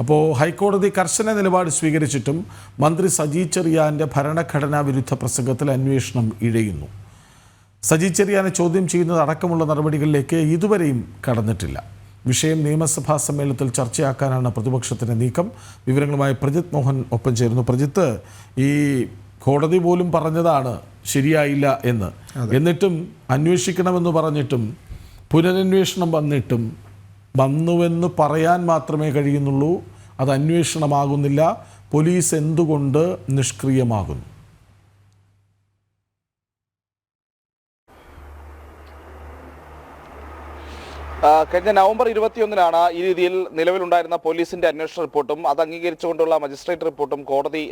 അപ്പോൾ ഹൈക്കോടതി കർശന നിലപാട് സ്വീകരിച്ചിട്ടും മന്ത്രി സജി ചെറിയാൻ്റെ ഭരണഘടനാ വിരുദ്ധ പ്രസംഗത്തിൽ അന്വേഷണം ഇഴയുന്നു. സജി ചെറിയാനെ ചോദ്യം ചെയ്യുന്നത് അടക്കമുള്ള നടപടികളിലേക്ക് ഇതുവരെയും കടന്നിട്ടില്ല. വിഷയം നിയമസഭാ സമ്മേളനത്തിൽ ചർച്ചയാക്കാനാണ് പ്രതിപക്ഷത്തിൻ്റെ നീക്കം. വിവരങ്ങളുമായി പ്രജിത് മോഹൻ ഒപ്പം ചേരുന്നു. പ്രജിത്ത്, ഈ കോടതി പോലും പറഞ്ഞതാണ് ശരിയായില്ല എന്ന്, എന്നിട്ടും അന്വേഷിക്കണമെന്ന് പറഞ്ഞിട്ടും പുനരന്വേഷണം വന്നുവെന്ന് പറയാൻ മാത്രമേ കഴിയുന്നുള്ളൂ. അത് അന്വേഷണമാകുന്നില്ല. പോലീസ് എന്തുകൊണ്ട് നിഷ്ക്രിയമാകുന്നു? കഴിഞ്ഞ നവംബർ 21-നാണ് ഈ രീതിയിൽ നിലവിലുണ്ടായിരുന്ന പോലീസിന്റെ അന്വേഷണ റിപ്പോർട്ടും അത് അംഗീകരിച്ചുകൊണ്ടുള്ള മജിസ്ട്രേറ്റ് റിപ്പോർട്ടും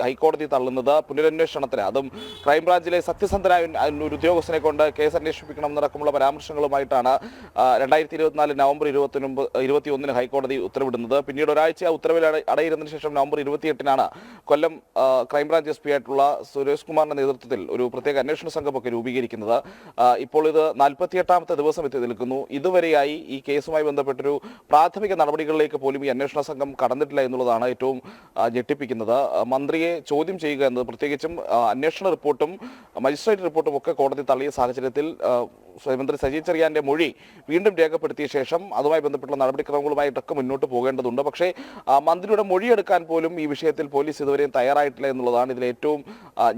ഹൈക്കോടതി തള്ളുന്നത്. പുനരന്വേഷണത്തിന്, അതും ക്രൈംബ്രാഞ്ചിലെ സത്യസന്ധനായ ഒരു ഉദ്യോഗസ്ഥനെ കൊണ്ട് കേസ് അന്വേഷിപ്പിക്കണം എന്നടക്കമുള്ള പരാമർശങ്ങളുമായിട്ടാണ് 2024 നവംബർ 21-ന് ഹൈക്കോടതി ഉത്തരവിടുന്നത്. പിന്നീട് ഒരാഴ്ച ആ ഉത്തരവിൽ അടയിരുന്നതിന് ശേഷം നവംബർ 28-നാണ് കൊല്ലം ക്രൈംബ്രാഞ്ച് SP ആയിട്ടുള്ള സുരേഷ് കുമാറിന്റെ നേതൃത്വത്തിൽ ഒരു പ്രത്യേക അന്വേഷണ സംഘമൊക്കെ രൂപീകരിക്കുന്നത്. ഇപ്പോൾ ഇത് 48ാമത്തെ ദിവസം എത്തി നിൽക്കുന്നു. ഇതുവരെയായി ഈ കേസുമായി ബന്ധപ്പെട്ടൊരു പ്രാഥമിക നടപടികളിലേക്ക് പോലും ഈ അന്വേഷണ സംഘം കടന്നിട്ടില്ല എന്നുള്ളതാണ് ഏറ്റവും ഞെട്ടിപ്പിക്കുന്നത്. മന്ത്രിയെ ചോദ്യം ചെയ്യുക എന്നത്, പ്രത്യേകിച്ചും അന്വേഷണ റിപ്പോർട്ടും മജിസ്ട്രേറ്റ് റിപ്പോർട്ടും ഒക്കെ കോടതി തള്ളിയ സാഹചര്യത്തിൽ മന്ത്രി സജി ചെറിയാന്റെ മൊഴി വീണ്ടും രേഖപ്പെടുത്തിയ ശേഷം അതുമായി ബന്ധപ്പെട്ടുള്ള നടപടിക്രമങ്ങളുമായിട്ടൊക്കെ മുന്നോട്ട് പോകേണ്ടതുണ്ട്. പക്ഷേ മന്ത്രിയുടെ മൊഴിയെടുക്കാൻ പോലും ഈ വിഷയത്തിൽ പോലീസ് ഇതുവരെയും തയ്യാറായിട്ടില്ല എന്നുള്ളതാണ് ഇതിൽ ഏറ്റവും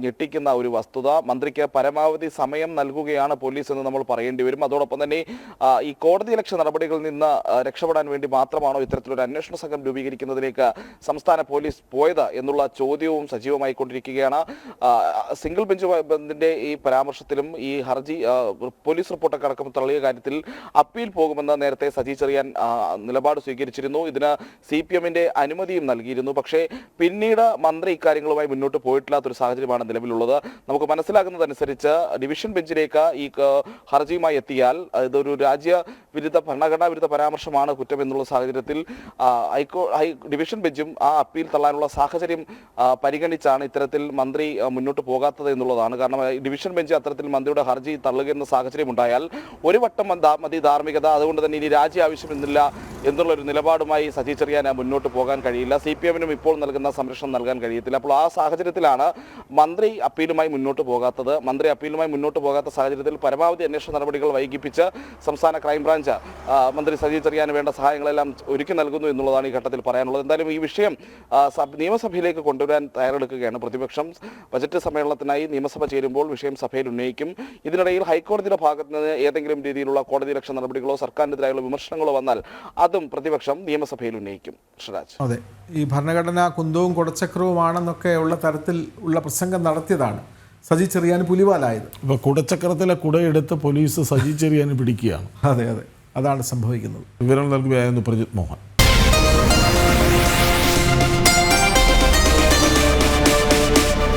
ഞെട്ടിക്കുന്ന ഒരു വസ്തുത. മന്ത്രിക്ക് പരമാവധി സമയം നൽകുകയാണ് പോലീസ് എന്ന് നമ്മൾ പറയേണ്ടി വരും. അതോടൊപ്പം തന്നെ ഈ കോടതിയലക്ഷ്യ നടപടികളിൽ നിന്ന് രക്ഷപ്പെടാൻ വേണ്ടി മാത്രമാണോ ഇത്തരത്തിലൊരു അന്വേഷണ സംഘം രൂപീകരിക്കുന്നതിലേക്ക് സംസ്ഥാന പോലീസ് പോയത് എന്നുള്ള ചോദ്യവും സജീവമായി കൊണ്ടിരിക്കുകയാണ്. സിംഗിൾ ബെഞ്ചിന്റെ ഈ പരാമർശത്തിലും ഈ ഹർജി പോലീസ് റിപ്പോർട്ടൊക്കെ അടക്കം തള്ളിയ കാര്യത്തിൽ അപ്പീൽ പോകുമെന്ന് നേരത്തെ സജി ചെറിയാൻ നിലപാട് സ്വീകരിച്ചിരുന്നു. ഇതിന് CPM-ന്റെ അനുമതിയും നൽകിയിരുന്നു. പക്ഷേ പിന്നീട് മന്ത്രി ഇക്കാര്യങ്ങളുമായി മുന്നോട്ട് പോയിട്ടില്ലാത്തൊരു സാഹചര്യമാണ് നിലവിലുള്ളത്. നമുക്ക് മനസ്സിലാകുന്നതനുസരിച്ച് ഡിവിഷൻ ബെഞ്ചിലേക്ക് ഈ ഹർജിയുമായി എത്തിയാൽ ഇതൊരു ഭരണഘടനാ വിരുദ്ധ പരാമർശമാണ് കുറ്റം എന്നുള്ള സാഹചര്യത്തിൽ ഡിവിഷൻ ബെഞ്ചും ആ അപ്പീൽ തള്ളാനുള്ള സാഹചര്യം പരിഗണിച്ചാണ് ഇത്തരത്തിൽ മന്ത്രി മുന്നോട്ട് പോകാത്തത് എന്നുള്ളതാണ്. കാരണം ഡിവിഷൻ ബെഞ്ച് അത്തരത്തിൽ മന്ത്രിയുടെ ഹർജി തള്ളുകയെന്ന സാഹചര്യം ഉണ്ടായാൽ ഒരു വട്ടം മതി ധാർമ്മികത, അതുകൊണ്ട് തന്നെ ഇനി രാജി ആവശ്യമെന്നില്ല എന്നുള്ളൊരു നിലപാടുമായി സജി ചെറിയാൻ മുന്നോട്ട് പോകാൻ കഴിയില്ല. CPM-നും ഇപ്പോൾ നൽകുന്ന സംരക്ഷണം നൽകാൻ കഴിയത്തില്ല. അപ്പോൾ ആ സാഹചര്യത്തിലാണ് മന്ത്രി അപ്പീലുമായി മുന്നോട്ട് പോകാത്തത്. മന്ത്രി അപ്പീലുമായി മുന്നോട്ട് പോകാത്ത സാഹചര്യത്തിൽ പരമാവധി അന്വേഷണ നടപടികൾ വൈകിപ്പിച്ച് സംസ്ഥാന ക്രൈംബ്രാഞ്ച് മന്ത്രി സജി ചെറിയാന് വേണ്ട സഹായങ്ങളെല്ലാം ഒരുക്കി നൽകുന്നു എന്നുള്ളതാണ് ഈ ഘട്ടത്തിൽ പറയാനുള്ളത്. എന്തായാലും ഈ വിഷയം നിയമസഭയിലേക്ക് കൊണ്ടുവരാൻ തയ്യാറെടുക്കുകയാണ് പ്രതിപക്ഷം. ബജറ്റ് സമ്മേളനത്തിനായി നിയമസഭ ചേരുമ്പോൾ വിഷയം സഭയിൽ ഉന്നയിക്കും. ഇതിനിടയിൽ ഹൈക്കോടതിയുടെ ഭാഗത്ത് നിന്ന് ഏതെങ്കിലും രീതിയിലുള്ള കോടതിയലക്ഷ്യ നടപടികളോ സർക്കാരിനെതിരായുള്ള വിമർശനങ്ങളോ വന്നാൽ അതും പ്രതിപക്ഷം നിയമസഭയിൽ ഉന്നയിക്കും. അതെ, ഈ ഭരണഘടന കുന്തവും കുടച്ചക്രവുമാണെന്നൊക്കെ ഉള്ള തരത്തിൽ ഉള്ള പ്രസംഗം നടത്തിയതാണ് സജി ചെറിയാൻ പുലിവാലായത്. ഇപ്പോൾ കുടച്ചക്രത്തിലെ കുടയെടുത്ത് പോലീസ് സജി ചെറിയാൻ പിടിക്കുകയാണ്. അതെ, അതാണ് സംഭവിക്കുന്നത്. വിവരം നൽകുകയായിരുന്നു പ്രജിത് മോഹൻ.